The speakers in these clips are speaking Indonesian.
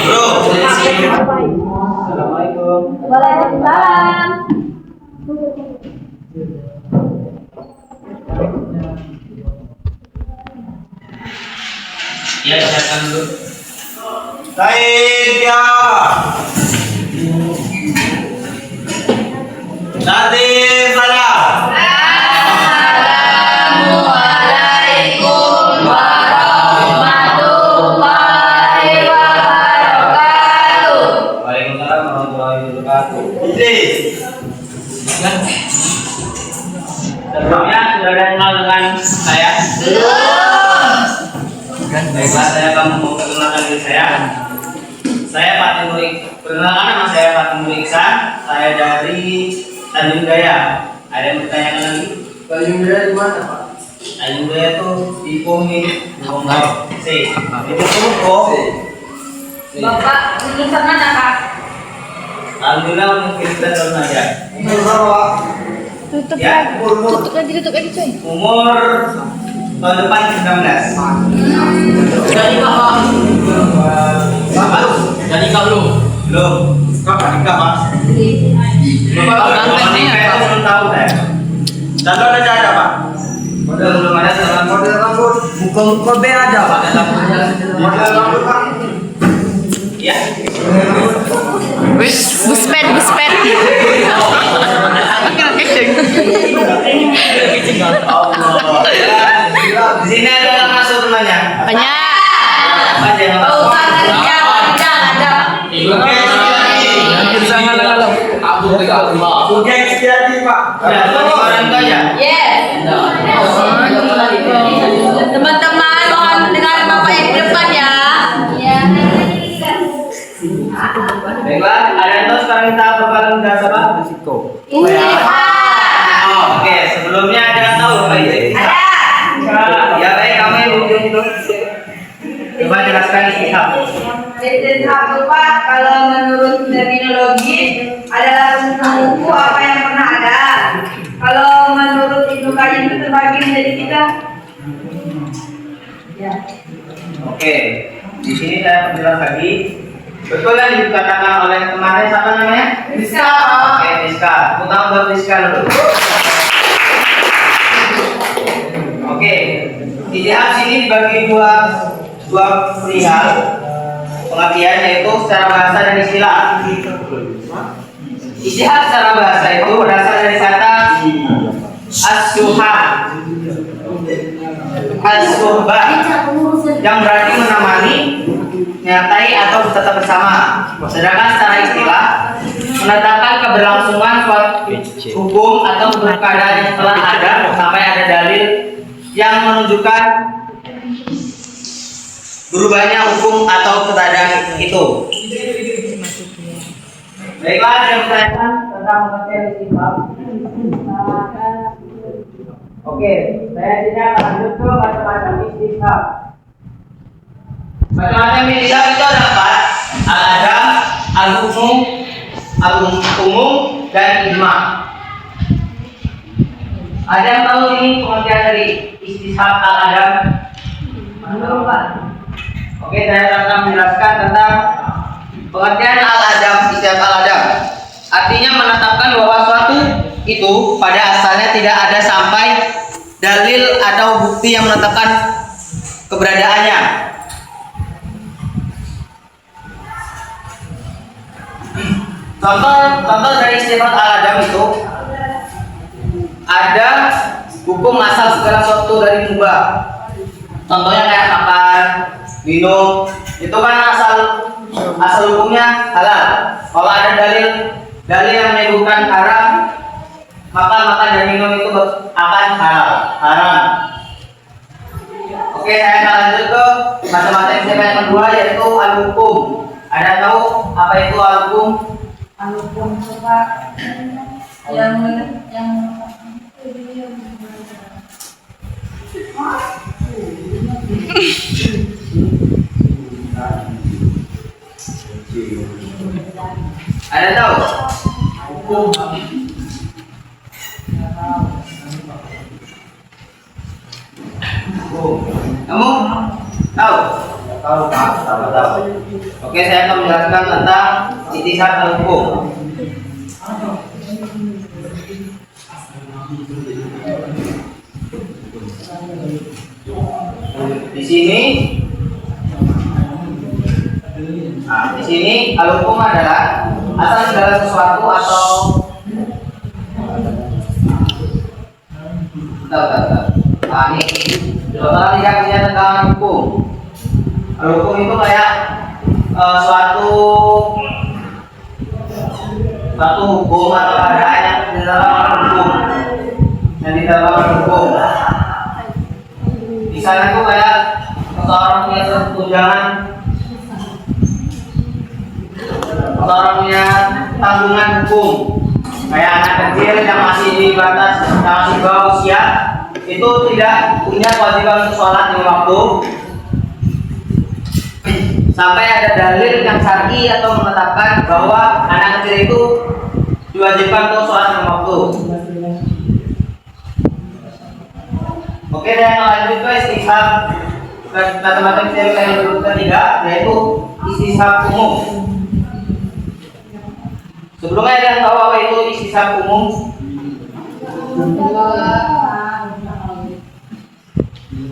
Assalamualaikum. Waalaikumsalam. Ya, silakan dulu. Saya Nanti malam. Assalamualaikum warahmatullahi wabarakatuh. Waalaikumsalam warahmatullahi wabarakatuh. Idris. Sebelumnya sudah ada yang kenal dengan saya? Belum. Baiklah, saya akan memperkenalkan diri saya. Saya Pak Timur. Perkenalkan nama saya Pak Timur Iksan. Saya dari Tanjung Jaya. Ada yang bertanyakan lagi? Tanjung Jaya di mana, Pak? Tanjung Jaya itu di Pumi, Bongkar C. Itu Purwo. Bapak lulusan mana, Kak? Alhamdulillah mungkin kita terus aja. Tutup Ya, lagi coy. Umur tahun depan 19. Jadi kakak, jadi kak belum? Belum. Kapan nikah, Pak? Bapak belum tahu saya. Contoh aja ada, Pak. Belum ada teman. Model rambut. Muka B ada, Pak. Model rambut, Pak. Ya. Buspet. Allah. Di sini ada yang masuk temannya. Banyak. Ada yang masuk. Ada. Sugeng Setiadi, Pak. Ya, orang itu aja. Yes. Teman-teman mohon mendengar Bapak yang di depan ya. Baiklah, ada yang tahu sekarang kita berpaling bahasa apa? Risiko. Oke, sebelumnya ada yang tahu apa itu? Ya baik, kamu yang ujung itu. Coba jelaskan istihab. Istihab itu Pak, kalau menurut terminologi adalah tentang buku apa yang pernah ada. Kalau menurut Ibnu Qayyim itu terbagi menjadi 3. Ya. Oke, di sini saya perjelas lagi. Betul yang dikatakan oleh temannya siapa namanya? Rizka. Oke, Rizka. Utang buat Rizka dulu. Oke, istihab sini dibagi dua perihal pengertian, yaitu secara bahasa dan istilah. Istihab secara bahasa itu berasal dari kata as-suhah, as-suhbah, yang berarti menemani, menyertai atau tetap bersama. Sedangkan secara istilah menetapkan keberlangsungan suatu hukum atau keadaan yang telah ada sampai ada dalil yang menunjukkan berubahnya hukum atau keadaan itu. Baiklah, ada yang bertanya tentang pengertian istihab. Oke, saya tidak lanjut ke macam-macam istihab. Macam-macam istihab itu ada empat: al-adab, al-hukum, al-umum, dan ijma. Ada yang tahu ini pengertian dari istihab al-adab? Belum Pak. Oke, saya akan menjelaskan tentang pengertian al-adab. Istihab al-adab artinya menetapkan bahwa suatu itu pada asalnya tidak ada sampai dalil atau bukti yang menetapkan keberadaannya. Contoh dari istihab al-adab itu ada hukum asal segala sesuatu dari mubah. Contohnya kayak makan, minum, itu kan asal hukumnya halal. Kalau ada dalil yang menyebutkan haram, maka makan dan minum itu akan haram. Oke, saya akan lanjut ke macam-macam istihab yang kedua, yaitu al-hukum. Ada tahu apa itu al-hukum? Al-hukum Pak yang Ada tahu? Hukum. Kamu tahu? Tahu Pak? Tahu. Oke, saya akan menjelaskan tentang istishhad al-hukum. Di sini al-hukum adalah asal segala sesuatu atau ini contohnya tidak punya tentang hukum. Al-hukum itu kayak suatu hukum atau keadaan yang di dalam hukum, misalnya itu kayak seseorang punya tunjangan, seseorang punya tanggungan hukum, kayak anak kecil yang masih di batas, yang masih di bawah usia, itu tidak punya kewajiban untuk sholat di waktu sampai ada dalil yang syar'i atau menetapkan bahwa anak kecil itu diwajibkan untuk sholat di waktu. Oke, dan lanjut ke istishhad matematik teori yang ketiga, yaitu istishhad umum. Sebelumnya ada yang tahu apa itu istishhad umum?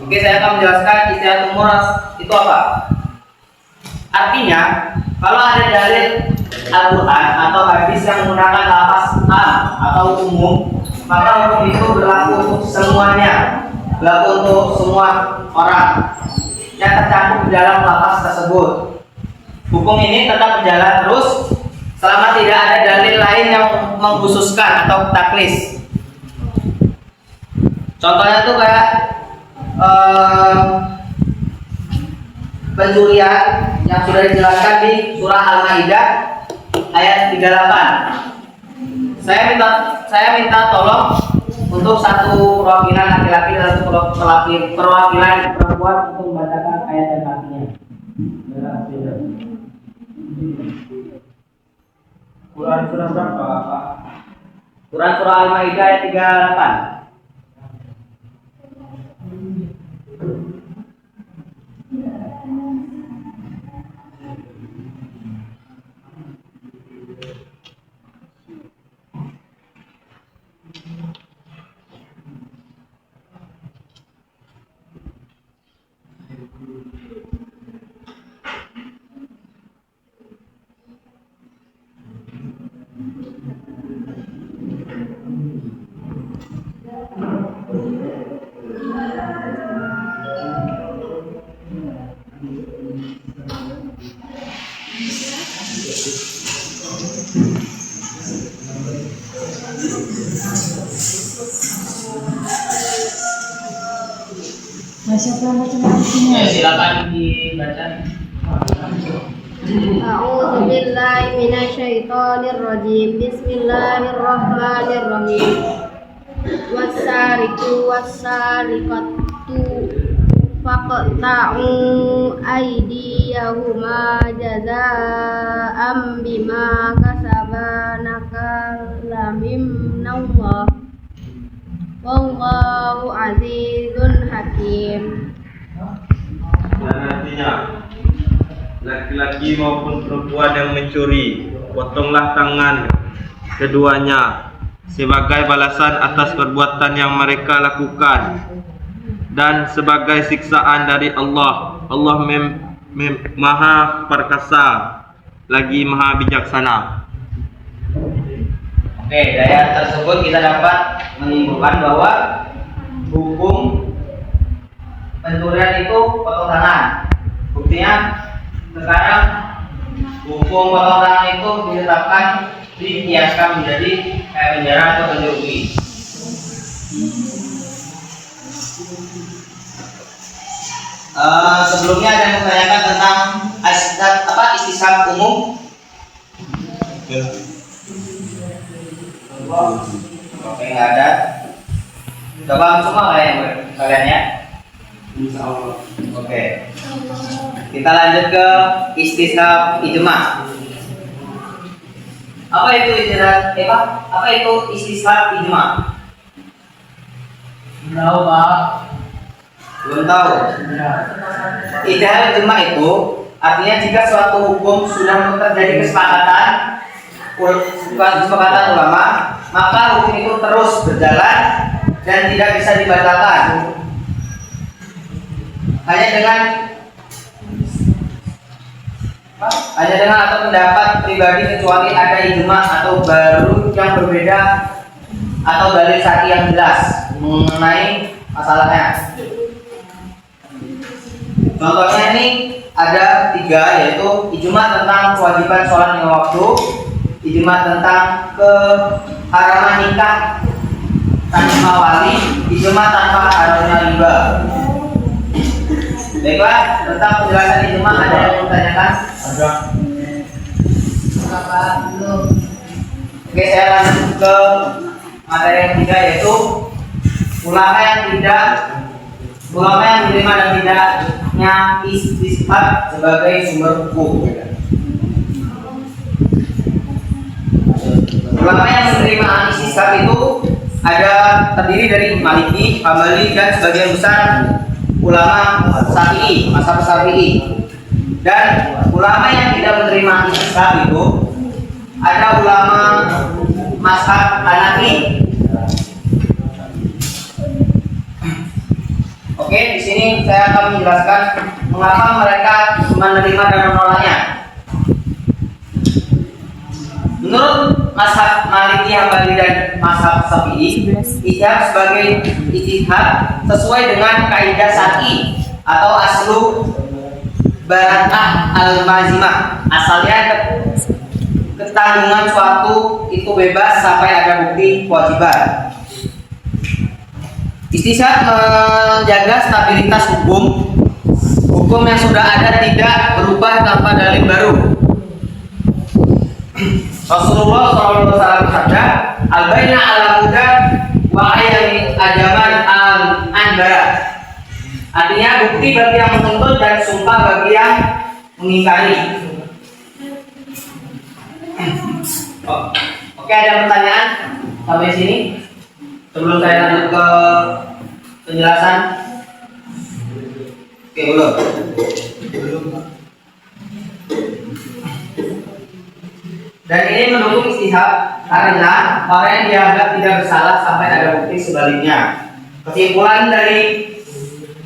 Oke, saya akan menjelaskan istishhad umum itu apa. Artinya, kalau ada dalil Al-Quran atau hadis yang menggunakan lafaz am atau umum, maka hukum itu berlaku untuk semuanya, berlaku untuk semua orang yang tercakup di dalam lafaz tersebut. Hukum ini tetap berjalan terus selama tidak ada dalil lain yang mengkhususkan atau taklis. Contohnya tuh kayak pencurian yang sudah dijelaskan di surah Al-Maidah ayat 38. Saya minta tolong untuk satu perwakilan laki-laki dan satu perwakilan perempuan untuk membacakan ayat dan artinya. Quran surah berapa, Pak? Quran surah Al-Maidah ayat 38. Ya, silakan dibaca. A'udzu billahi minasyaitonir rajim. Bismillahirrahmanirrahim. Wasariqu wasariqatu faqta'u aydiyahuma jazaa'an bima kasaba nakalam minallah. Wallahu azizun hakim. Dan artinya laki-laki maupun perempuan yang mencuri, potonglah tangan keduanya sebagai balasan atas perbuatan yang mereka lakukan dan sebagai siksaan dari Allah. Allah maha perkasa lagi maha bijaksana. Oke, dari ayat tersebut kita dapat menyimpulkan bahwa hukum pencurian itu potong tangan. Buktinya sekarang hukum potong tangan itu ditetapkan, dikiaskan menjadi penjara atau ganti rugi. Sebelumnya ada yang menanyakan tentang istishhad umum. Oke, nggak ada. Coba semua kalian ya. Oke. Kita lanjut ke istishhad ijma. Apa itu istishhad ijma? Tahu Pak? Belum tahu. Ijtihad ijma itu artinya jika suatu hukum sudah terjadi kesepakatan ulama, maka hukum itu terus berjalan dan tidak bisa dibatalkan. Hanya dengan atau pendapat pribadi kecuali ada ijma atau baru yang berbeda atau dalil syar'i yang jelas mengenai masalahnya. Contohnya ini ada 3, yaitu ijma tentang kewajiban sholat lima waktu, ijma tentang keharaman nikah tanpa wali, ijma tanpa haramnya riba. Baiklah, tentang penjelasan ijma ada yang bertanyakan? Ada. Oke, saya lanjut ke materi yang 3, yaitu ulama yang menerima dan tidaknya istishad sebagai sumber hukum. Ulama yang menerima istishad itu terdiri dari Maliki, Hambali, dan sebagian besar ulama Syafi'i, mazhab Syafi'i. Dan ulama yang tidak menerima istishad itu ada ulama mazhab Hanafi. Oke, di sini saya akan menjelaskan mengapa mereka menerima dan menolaknya. Menurut mazhab Maliki, Hambali, dan mazhab Syafi'i, ijtihad sebagai ijtihad sesuai dengan kaidah syar'i atau aslu barakah al-mazimah. Asalnya ketanggungan suatu itu bebas sampai ada bukti kewajiban. Istishad menjaga stabilitas hukum yang sudah ada tidak berubah tanpa dalil baru. Rasulullah SAW bersabda, al-baina ala muda wa ayami ajaman al-anbara. Artinya bukti bagi yang menuntut dan sumpah bagi yang mengingkari. Oke, ada pertanyaan sampai sini? Sebelum saya lanjut ke penjelasan. Oke, belum. Dan ini mendukung istishad karena orang yang dianggap tidak bersalah sampai ada bukti sebaliknya. Kesimpulan dari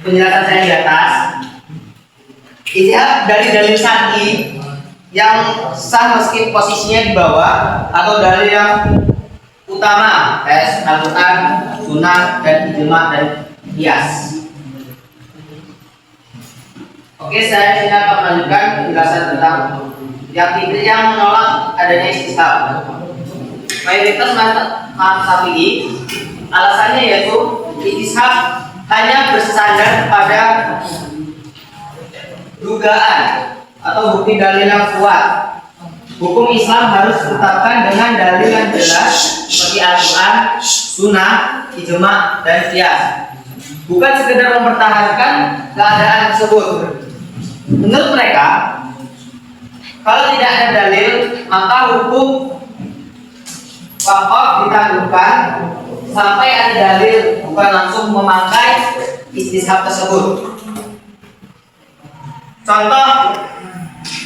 penjelasan saya di atas, istishad dari dalil syar'i yang sah meski posisinya di bawah atau dalil yang utama, Al-Quran, Sunnah, dan ijma dan qiyas. Oke, saya sini akan melanjutkan penjelasan tentang yang menolak adanya istishad. Mayoritas mazhab Syafi'i alasannya yaitu istishad hanya bersandar pada dugaan atau bukti dalil yang kuat. Hukum Islam harus ditetapkan dengan dalil yang jelas seperti Al-Quran, Sunnah, ijma, dan qiyas. Bukan sekedar mempertahankan keadaan tersebut. Menurut mereka, kalau tidak ada dalil, maka hukum wakaf ditangguhkan sampai ada dalil, bukan langsung memakai istishad tersebut. Contoh,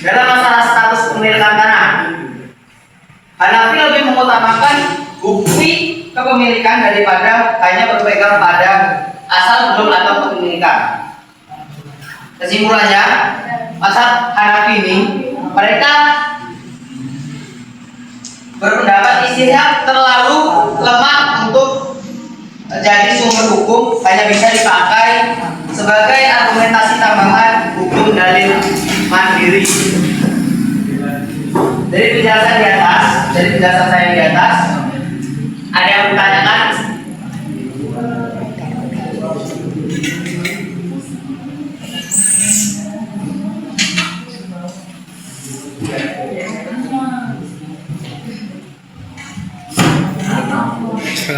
dalam masalah status pemilikan tanah, Hanafi lebih mengutamakan bukti kepemilikan daripada hanya berpegang pada asal belum ada kepemilikan. Kesimpulannya, mazhab Hanafi ini mereka berpendapat istishad terlalu lemah untuk jadi sumber hukum, hanya bisa dipakai sebagai argumentasi tambahan hukum dalil mandiri. Dari penjelasan saya di atas, ada yang bertanyakan?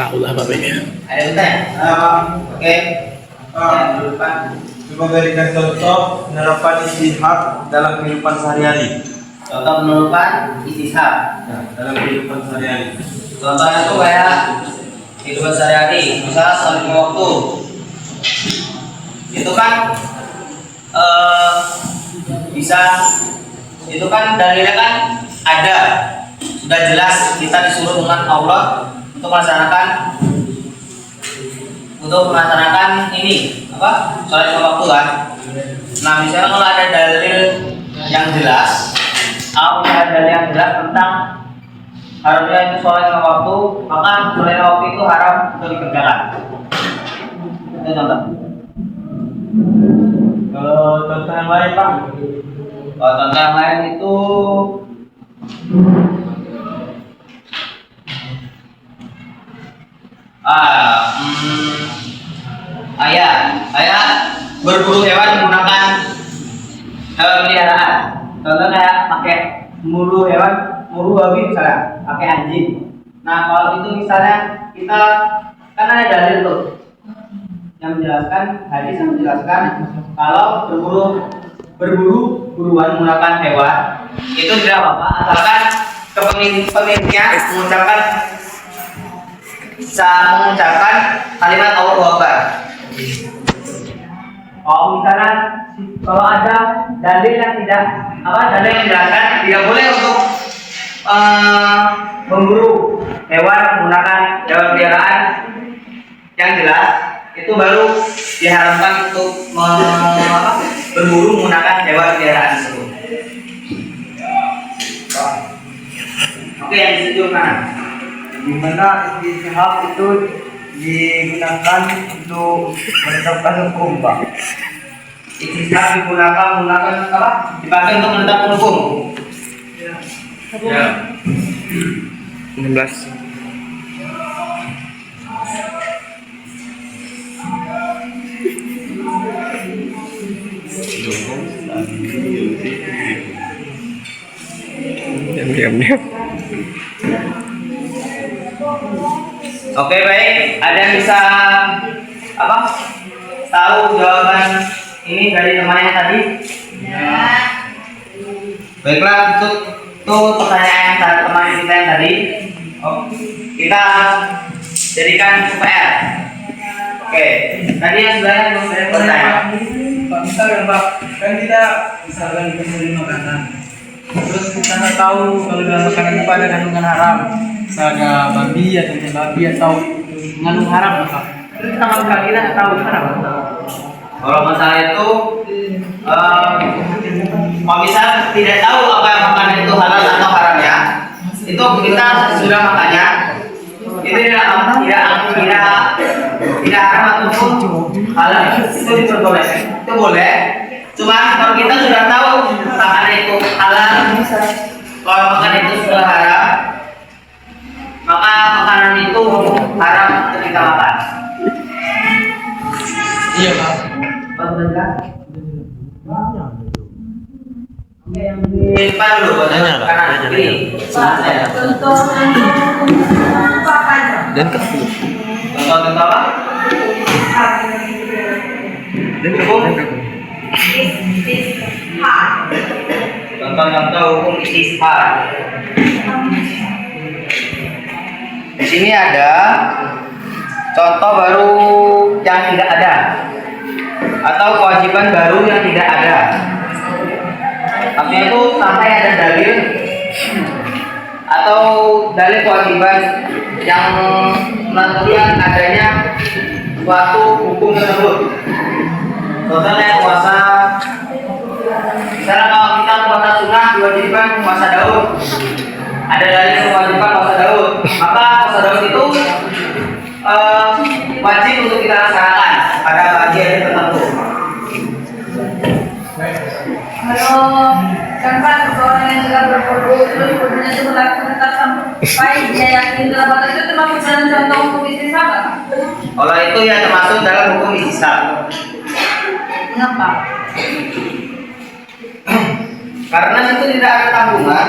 Ulah Bapak. Ada bertanya? Oke. Coba berikan contoh penerapan istishad dalam kehidupan sehari-hari. Contoh penerapan istishad Dalam kehidupan sehari-hari. contohnya itu kayak kehidupan sehari-hari, misalnya salat lima waktu. itu kan bisa, itu kan dalilnya kan ada, sudah jelas kita disuruh dengan Allah untuk melaksanakan ini apa, sholat lima waktu kan. Nah misalnya kalau ada dalil yang jelas, atau ada dalil yang jelas tentang haramnya itu sholat lima waktu, maka sholat lima waktu itu haram untuk dikerjakan. Itu contoh. Kalau contoh yang lain Pak, kalau contoh yang lain itu ayat berburu hewan menggunakan hewan peliharaan. Contohnya kayak pakai mulu hewan, mulu babi misalnya, pakai anjing. Nah kalau itu misalnya kita kan ada dalil tuh yang menjelaskan, hadis yang menjelaskan kalau berburu buruan menggunakan hewan itu tidak apa-apa, asalkan pemiliknya mengucapkan kalimat Allahu Akbar. Kalau misalnya kalau ada dalil yang menjelaskan tidak boleh untuk memburu hewan menggunakan hewan peliharaan yang jelas, itu baru diharamkan untuk berburu menggunakan hewan peliharaan tersebut. Oke, yang disetuju mana? Dimana istihab itu digunakan untuk menetapkan hukum, Pak. Istihab digunakan apa? Dipakai untuk menetapkan hukum. Ya. 16. Diam. Oke baik, ada yang bisa apa? Tahu jawaban ini dari temannya tadi? Ya. Baiklah, itu pertanyaan teman kita yang tadi. Kita jadikan PR. Oke, tadi yang sebenarnya belum saya bertanya. Pak, misalkan Pak, kan kita misalkan beli makanan, terus kita nggak tahu kalau dalam makanan itu ada kandungan haram, misalnya babi atau mengandung haram, Pak. Terus kita makan, kita nggak tahu haram. Kalau masalah itu, kalau misal tidak tahu apa yang makanan itu halal atau haramnya, itu kita sudah makannya, itu tidak haram ataupun halal, itu diperbolehkan, itu boleh. Cuma kalau kita sudah tahu makanan itu halal, kalau makanan itu sudah haram, maka makanan itu haram untuk kita makan. Iya, Pak. Oke, yang di depan dulu, kanan kiri. Contoh apa aja? Contoh apa? Hukum. Contoh hukum istishhar. Di sini ada contoh baru yang tidak ada, atau kewajiban baru yang tidak ada. Artinya itu sampai ada dalil atau dalil kewajiban yang menentukan adanya suatu hukum tersebut. Contohnya puasa. Misalnya kalau kita puasa sunnah diwajibkan puasa Daud, ada dalil kewajiban puasa Daud, maka puasa Daud itu wajib untuk kita laksanakan pada hari tertentu. Kalau tanpa seseorang yang telah berwudu terus wudunya itu berlaku tetap sampai dia yakin telah batal, itu termasuk dalam contoh hukum istishhar, Pak? Kalau itu ya termasuk dalam hukum istishhar. Mengapa? Karena itu tidak ada tanggungan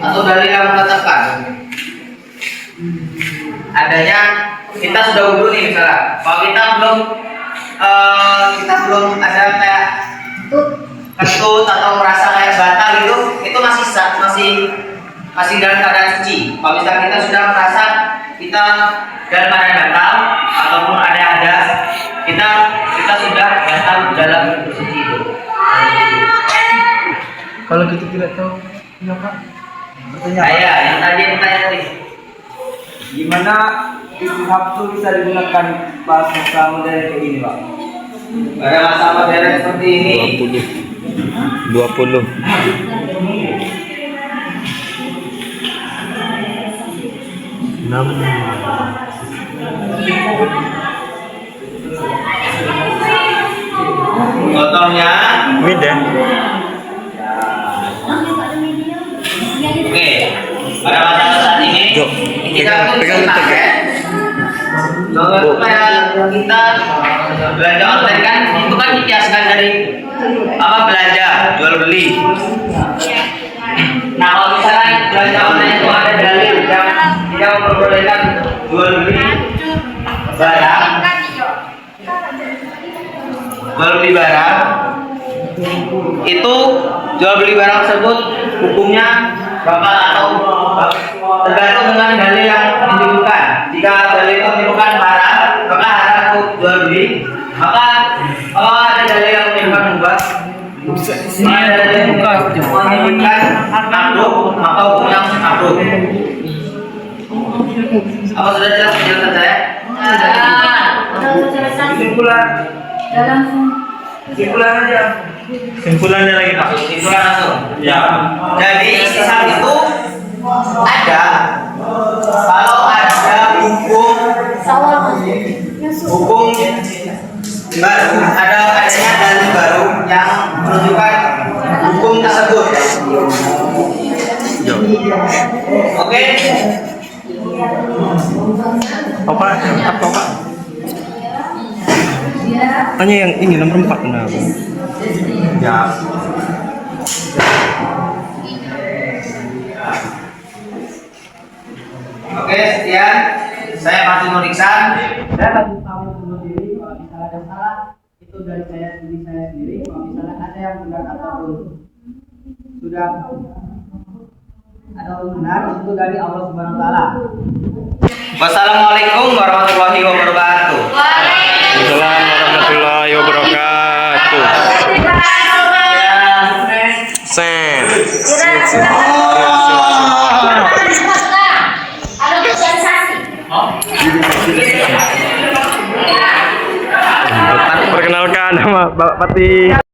atau dalil yang mengatakan adanya kita sudah wudu nih misalnya. Kalau kita belum ada kayak kentut atau merasa kayak batal gitu, itu masih sah, masih dalam keadaan suci. Kalau misalnya kita sudah merasa kita dalam keadaan batal ataupun ada, kita kita sudah datang dalam hidup suci itu. Kalau kita tidak tahu, ya Pak. Bertanya Pak. Saya yang tadi tadi. Gimana istighfar itu bisa digunakan pas masa modern kayak gini, Pak? Pada masa modern seperti ini, 20. contohnya, Mid ya? oke, pada masa saat ini kita pegang bisa pakai. Contoh kayak kita belanja online kan, itu kan dikiaskan dari apa belanja, jual beli. Nah kalau misalnya belanja online itu ada dalil yang tidak memperbolehkan jual beli barang, itu jual beli barang tersebut hukumnya bakal atau tergantung dengan dalil yang ditemukan. Jika dalil itu menyebutkan haram, maka haram untuk jual beli. Maka kalau ada dalil yang menyebutkan mubah, ada dalil yang menyebutkan makruh, maka hukumnya makruh. Apa sudah jelas penjelasan saya? Kesimpulan aja. Simpulannya lagi Pak. Simpulan langsung. Ya. Jadi istisab itu ada kalau ada hukum baru, adanya dalil baru yang menunjukkan hukum tersebut. Oke. Apa? Tanya yang ini nomor 4 kenapa? Ya. Oke, sekian. Saya Martin Iksan. Saya bagi kamu bunuh diri. Kalau misalnya ada salah, itu dari saya sendiri. Kalau misalnya ada yang benar ataupun sudah ada yang benar, itu dari Allah Subhanahu Wa Taala. Wassalamualaikum warahmatullahi wabarakatuh. Assalamualaikum warahmatullahi wabarakatuh. Sen. Perkenalkan nama Bapak Pati.